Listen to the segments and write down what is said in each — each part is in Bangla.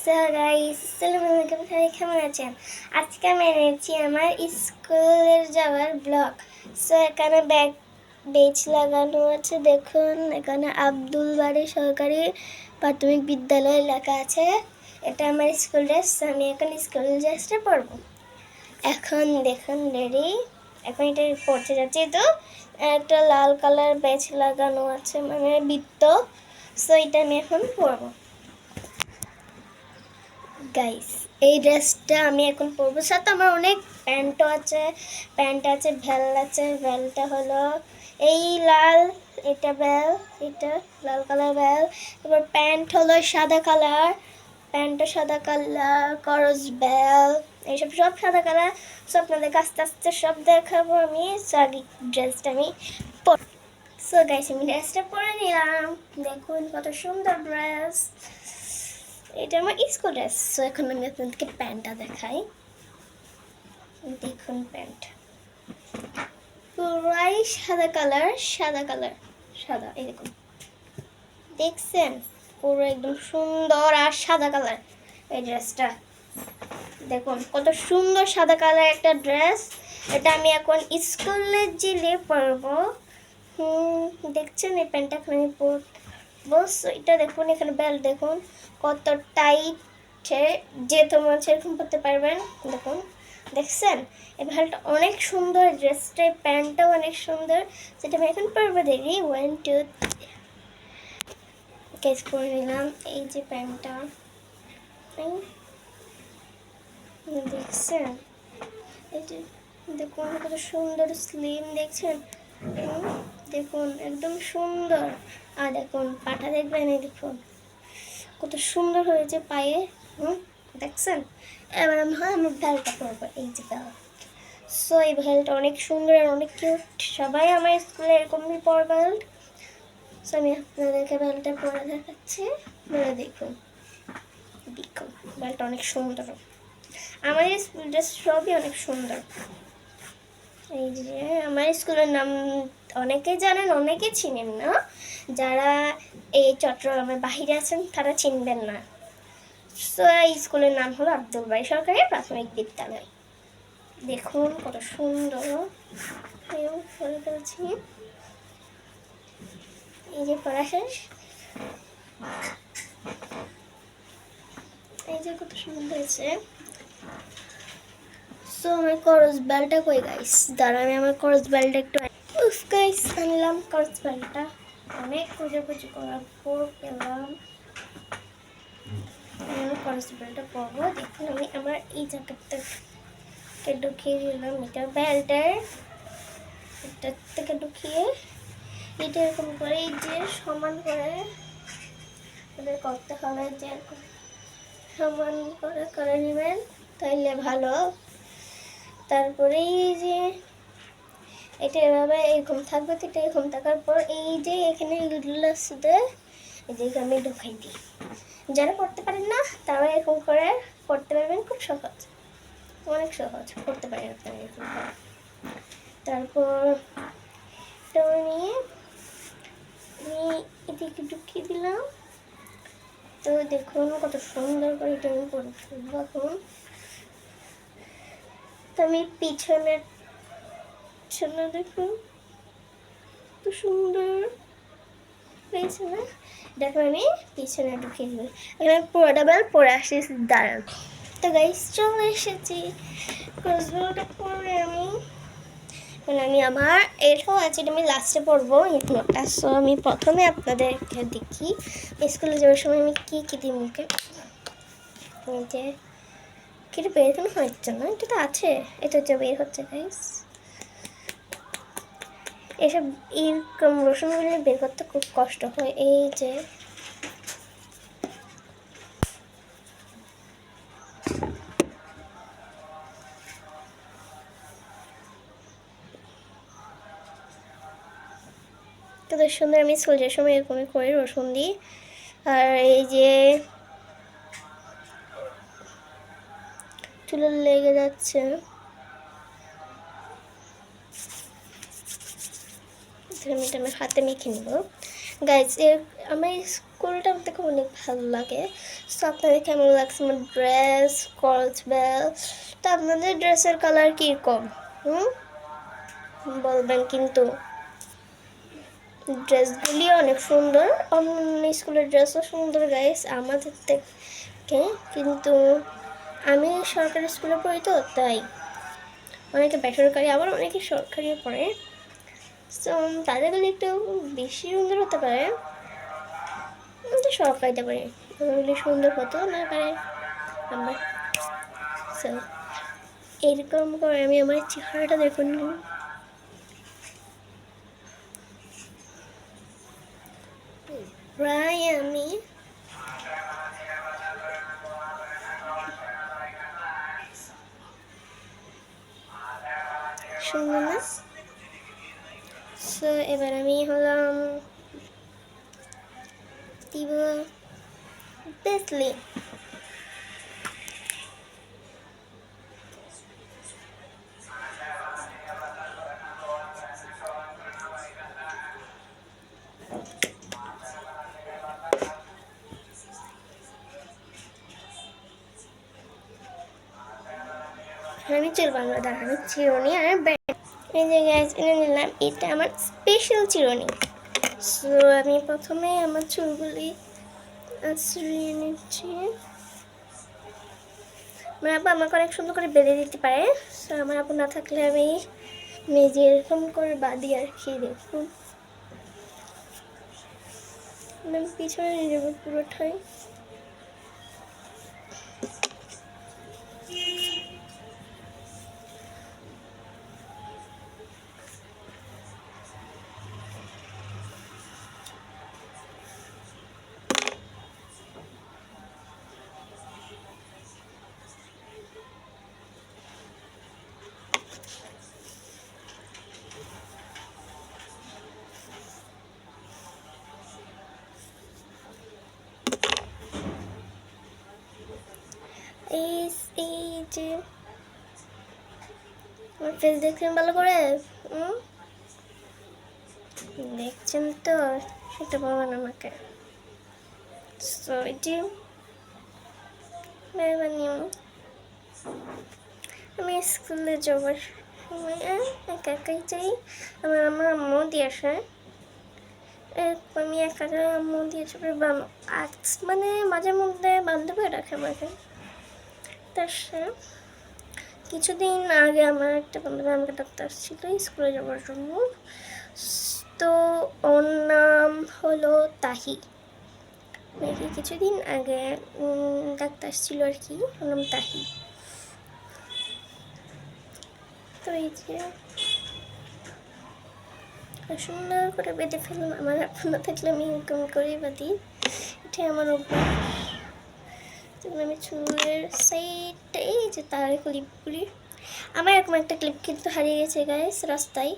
সো গাইস, আসসালামু আলাইকুম। সবাই কেমন আছেন? আজকে আমি এনেছি আমার স্কুলের যাওয়ার ব্লগ। সো এখানে বেঞ্চ লাগানো আছে, দেখুন। এখানে আব্দুল বাড়ি সরকারি প্রাথমিক বিদ্যালয় লেখা আছে। এটা আমার স্কুল ড্রেস। আমি এখন স্কুল ড্রেসটা পরবো। এখন দেখুন রেডি। এখন এটা পড়তে যাচ্ছি। তো একটা লাল কালার বেঞ্চ লাগানো আছে, মানে বৃত্ত। সো এটা আমি এখন পরবো। গাইস, এই ড্রেসটা আমি এখন পরবো। সাথে আমার অনেক প্যান্টও আছে, ভ্যাল আছে। ভ্যালটা হলো এই লাল, এটা ভ্যাল, এটা লাল কালার ভ্যাল। তারপর প্যান্ট হলো সাদা কালার, করজ ভ্যাল, এইসব সব সাদা কালার। সব আপনাদেরকে আস্তে আস্তে সব দেখাবো আমি। আগে ড্রেসটা আমি সো গাইস, আমি ড্রেসটা পরে নিলাম। দেখুন কত সুন্দর ড্রেস। এটা আমার স্কুল ড্রেস। সো এখন আমি আপনাদেরকে প্যান্টটা দেখাই। দেখুন প্যান্ট পুরাই সাদা কালার, সাদা। এই দেখুন, দেখছেন? পুরো একদম সুন্দর আর সাদা কালার এই ড্রেসটা। দেখুন কত সুন্দর সাদা কালার একটা ড্রেস। এটা আমি এখন স্কুলে গেলে পরবো। দেখছেন এই প্যান্টটা এখন আমি পরবো। এটা দেখুন, এখানে বেল্ট দেখুন কত টাইট, যে তোমার সেরকম পরতে পারবেন। দেখুন, দেখছেন? এই বেল্টটা অনেক সুন্দর, ড্রেসটা প্যান্টটাও অনেক সুন্দর। যেটা আমি এখন পরবো। দেখি 1 2 কেস করে নিলাম। এই যে প্যান্টটা, দেখছেন? এই যে দেখুন কত সুন্দর স্লিম, দেখছেন? দেখুন একদম সুন্দর। আর দেখুন পাটা দেখবেন, এই দেখুন কত সুন্দর হয়েছে পায়ে। দেখছেন? এবার আমি আমার ভ্যালটা পরবো। এই যে ভ্যাল। সো এই ভ্যালটা অনেক সুন্দর আর অনেক কিউট। সবাই আমার স্কুলে এরকমই পর বেল্ট। সো আমি আপনাদেরকে ভ্যালটা পরে দেখাচ্ছি। বলে দেখুন ভ্যালটা অনেক সুন্দর। আমার স্কুল ড্রেস সবই অনেক সুন্দর। এই যে আমার স্কুলের নাম অনেকেই জানেন, অনেকে চিনেন না। যারা এই চট্টগ্রামের বাহিরে আছেন তারা চিনবেন না। সো এই স্কুলের নাম হলো আব্দুল বাড়ি সরকারি প্রাথমিক বিদ্যালয়। দেখুন কত সুন্দর। সরে ফেলছি। এই যে পড়া শেষ। এই যে কত সুন্দর হয়েছে। সো আমার করজ বেলটা কই গাইস? দাঁড়া, আমি আমার করজ বেলটা একটু গাইস আনলাম। করজ বেলটা অনেক খুঁজে করার পর পেলাম। আমি করজ বেলটা পরবো। দেখুন আমি আমার এই জ্যাকেটটাকে ঢুকিয়ে দিলাম এটা বেল্টের থেকে ঢুকিয়ে এটা এরকম করে এই যে সমান করে করতে হবে। যে সমান করে নেবেন, তাইলে ভালো। তারপরে এই যে এটা এভাবে এরকম থাকবে। তো এটা এরকম থাকার পর এই যে এখানে লিডলাসতে এই যে আমি ঢুকাই দিই। যারা করতে পারেন না তারা এরকম করে করতে পারবেন। খুব সহজ, অনেক সহজ করতে পারেন আপনারা এরকম করে। তারপর এটা নিয়ে আমি এদিকে ঢুকিয়ে দিলাম। তো দেখুন কত সুন্দর করে এটা আমি করে ফেলবো এখন। তো আমি পিছনে দেখুন কত সুন্দর হয়েছে না? দেখো আমি পিছনে ঢুকিয়ে দিই। এখানে পুরোটা বেল পরে আসিস, দাঁড়ান। তো গাইস চলে এসেছি ক্রসবোটা পরে আমি আমার এটাও আছে, এটা আমি লাস্টে পড়বো এগুলোটা। সো আমি প্রথমে আপনাদেরকে দেখি স্কুলে যাওয়ার সময় আমি কী কী দিই মুখে। যে কিছু বের কোনো হচ্ছে না, এটা তো আছে, এটা হচ্ছে বের হচ্ছে গাইস। এসব রসুনগুলো বের করতে খুব কষ্ট হয়। এই যে কত সুন্দর আমি স্কুল যাওয়ার সময় এরকমই করে রসুন দিই। আর এই যে চুলে লেগে যাচ্ছে, আমি হাতে মেখে নিব। গাইজ আমার স্কুলটা আমার থেকে অনেক ভালো লাগে। সো আপনাদের কেমন লাগছে আমার ড্রেস, কলেজ বেল? তো আপনাদের ড্রেসের কালার কীরকম বলবেন কিন্তু। ড্রেসগুলি অনেক সুন্দর, অন্য স্কুলের ড্রেসও সুন্দর গাইস আমাদের থেকে, কিন্তু আমি সরকারি স্কুলে পড়ি তো তাই। অনেকে বেসরকারি, আবার অনেকে সরকারিও পড়ে। সো তাদেরগুলি একটু বেশি সুন্দর হতে পারে, সরকারিতে পারে ওগুলি সুন্দর হতেও না পারে আমার। সো এরকম করে আমি আমার চেহারাটা দেখুন, প্রায় আমি সুন্দর না। সো এবার আমি হলাম দিব বেসলি। আমি চুল বাংলা দেখানো চিরুনি আর এই যে গাইস এনে নিলাম, এটা আমার স্পেশাল চিরুনি। সো আমি প্রথমে আমার চুলগুলি আঁচড়িয়ে নিচ্ছি। আমার আপু আমাকে অনেক সুন্দর করে বেঁধে দিতে পারে। সো আমার আপু না থাকলে আমি নিজে এরকম করে বাঁধি আর কি। দেখুন আমি পিছনে নিয়ে যাবো পুরোটাই। এই যে আমার ফেস দেখছেন ভালো করে, দেখছেন তো, সেটা বলবেন আমাকে। সো এটি আমি স্কুলে যাওয়ার সময় একা একাই যাই, আমার আম্মু দিয়ে আসে। আমি একা একাই আম্মু দিয়ে যাবে মানে মাঝে মধ্যে বান্ধবী রাখে আমাকে। তার কিছুদিন আগে আমার একটা বান্ধবী আমাকে ডাক্তার আসছিল স্কুলে যাওয়ার জন্য। তো ওর নাম হলো তাহি। কিছুদিন আগে ডাক্তার আসছিল আর কি, ওর নাম তাহি। তো এই যে সুন্দর করে বেঁধে ফেললাম। আমার আপনার থাকলে আমি এরকম করেই বাঁধি, এটাই আমার অভ্যাস। আমি চুলের সাইডে এই যে তার ক্লিপগুলি, আমার এরকম একটা ক্লিপ কিন্তু হারিয়ে গেছে গাইস রাস্তায়।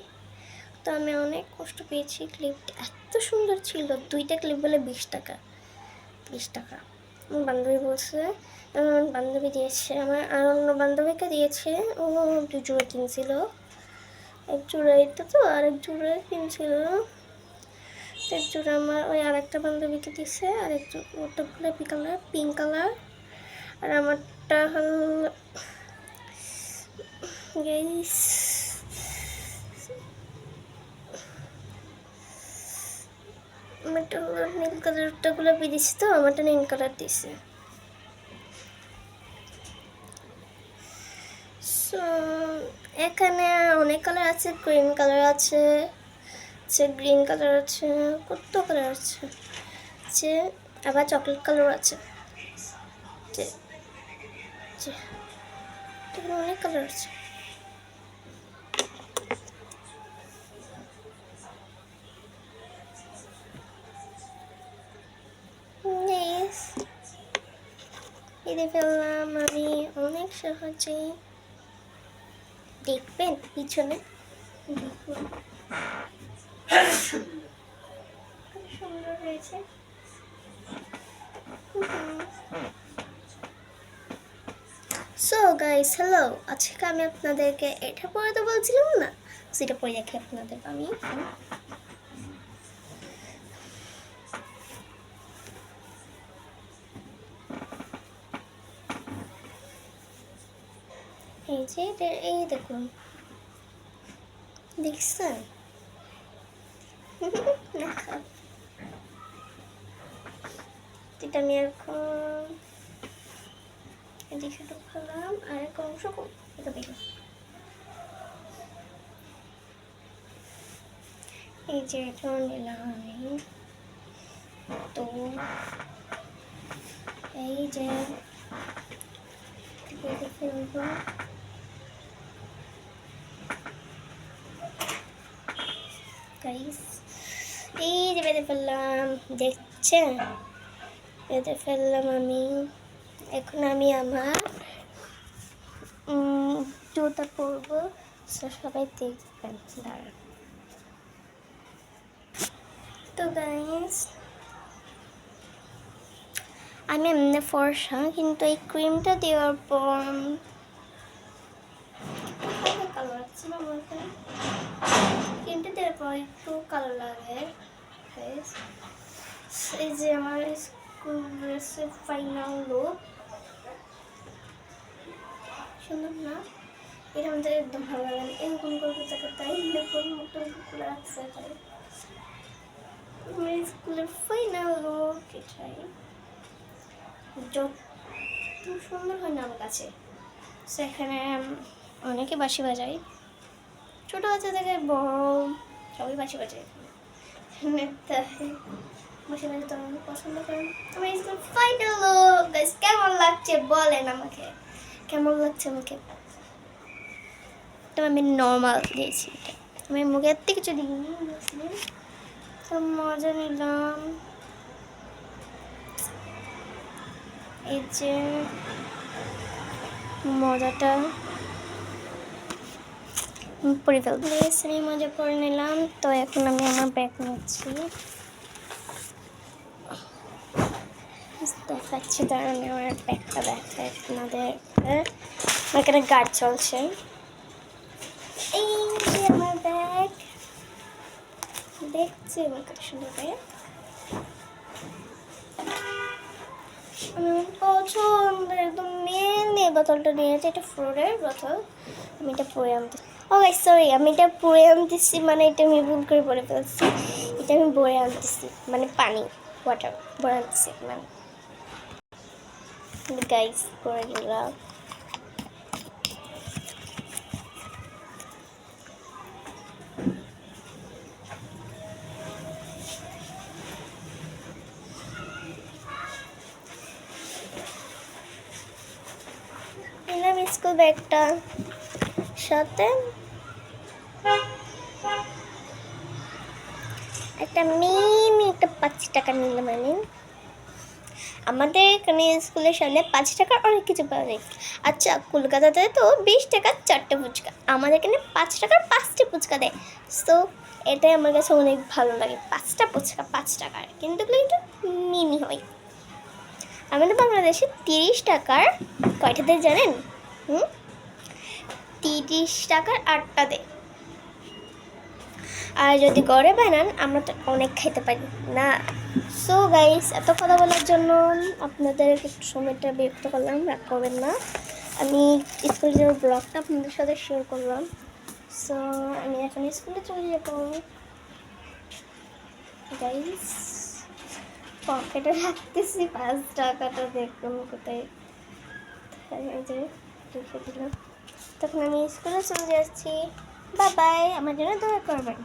তো আমি অনেক কষ্ট পেয়েছি, ক্লিপটা এত সুন্দর ছিল। 2টা ক্লিপ বলে 20 টাকা, 20 টাকা। আমার বান্ধবী বলছে, বান্ধবী দিয়েছে আমার, আর অন্য বান্ধবীকে দিয়েছে, ও 2 জোড়া কিনছিল। 1 জোড়াই তো আর 1 জোড়া কিনছিল। 1 জোড়া আমার ওই আরেকটা বান্ধবীকে দিছে, আর 1 জোড়া ওটা গোলাপি কালার, পিঙ্ক কালার, আর আমারটা হল গাইস আমারটা হলো নীল কালারটা, গোলাপি দিচ্ছে তো, আমারটা নীল কালার দিছে। সো এখানে অনেক কালার আছে, গ্রিন কালার আছে, গ্রিন কালার আছে, কত কালার আছে, আবার চকলেট কালার আছে, অনেক কালার আছে। এতে ফেললাম আমি অনেক সহজেই, দেখবেন পিছনে সুন্দর হয়েছে। সো গাইস হ্যালো, আজকে আমি আপনাদেরকে এটা পরে তো বলছিলাম না, সেটা পরে দেখে আপনাদের আমি এই যে এই দেখুন, দেখছেন? এটা আমি এখন এদিকে ঢুকালাম, আর এক অংশ এটা বের। এই যে এটা নিলাম আমি, তো এই যে ফেলবো। গাইস এই যে বেঁধে ফেললাম, দেখছেন? বেঁধে ফেললাম আমি। এখন আমি আমার জুতা পরবো, সবাই দেখবেন। দাঁড়ান। তো গাইস আমি এমনি ফর্সা, কিন্তু এই ক্রিমটা দেওয়ার পর কালো লাগছে না আমার এখানে। ক্রিমটা দেওয়ার পর একটু কালো লাগে। এই যে আমার স্কুল ড্রেসের ফাইনাল লুক, সুন্দর না? এটা আমাদের একদম ভালো লাগে না, এরকম করবো তাকে, তাই দেখুন মতন করে রাখছে। তাই আমার স্কুলের ফাইনাল লুক এটাই, যত সুন্দর হয় না আমার কাছে। সেখানে অনেকে বাঁশি বাজায়, ছোটো বাচ্চা থেকে বড় সবাই বাঁশি বাজায়। বাঁশি বাজাতে অনেক পছন্দ করেন। আমার স্কুল ফাইনাল লুক গাইস, কেমন লাগছে বলেন আমাকে, কেমন লাগছে আমাকে? তো আমি নর্মাল দিয়েছি, আমি মুখের থেকে কিছু দিইনি, তো মজা নিলাম। এই যে মজাটা পরে ফেলবো, আমি মজা করে নিলাম। তো এখন আমি আমার ব্যাগ নিচ্ছি, দেখাচ্ছি, দাঁড়ান আমার ব্যাগটা দেখায় আপনাদের। আমার এখানে গার্ড চলছে। এই যে আমার ব্যাগ, দেখছি আমার কত সুন্দর ব্যাগ, আমার পছন্দ একদম। নিয়ে বোতলটা নিয়েছি, এটা ফ্লোরের বোতল, আমি এটা পরে আনতে, ও গাইস সরি, আমি এটা পরে আনতেছি, মানে এটা আমি ভুল করে পরে ফেলছি। এটা আমি বয়ে আনতেছি, মানে পানি, ওয়াটার বয়ে আনতেছি মানে। গাইস পরে গেলাম। নিলাম স্কুল ব্যাগটা, সাথে একটা মিনি একটা 5 টাকা নিলাম আমি। আমাদের এখানে স্কুলের সামনে 5 টাকার অনেক কিছু পাওয়া যায়। আচ্ছা, কলকাতাতে তো 20 টাকার 4টে ফুচকা, আমাদের এখানে 5 টাকার 5টে ফুচকা দেয়। সো এটাই আমার কাছে অনেক ভালো লাগে, 5টা ফুচকা 5 টাকার, কিন্তু এগুলো একটু মিনি হয়। আমাদের বাংলাদেশে 30 টাকার কয়টা দেয় জানেন? 30 টাকার 8টা দেয়। আর যদি ঘরে বানান আমরা তো অনেক খেতে পারি না। সো গাইস, এত কথা বলার জন্য আপনাদের একটু সময়টা বিরক্ত করলাম, রাগ করবেন না। আমি স্কুলে যাওয়ার ব্লগটা আপনাদের সাথে শেয়ার করলাম। সো আমি এখন স্কুলে চলে যাব গাইস। পকেটে রাখতেছি 5 টাকাটা, দেখুন কোথায় যে রেখে দিলাম। তখন আমি স্কুলে চলে যাচ্ছি। বাই বাই, আমার জন্য দোয়া করবেন।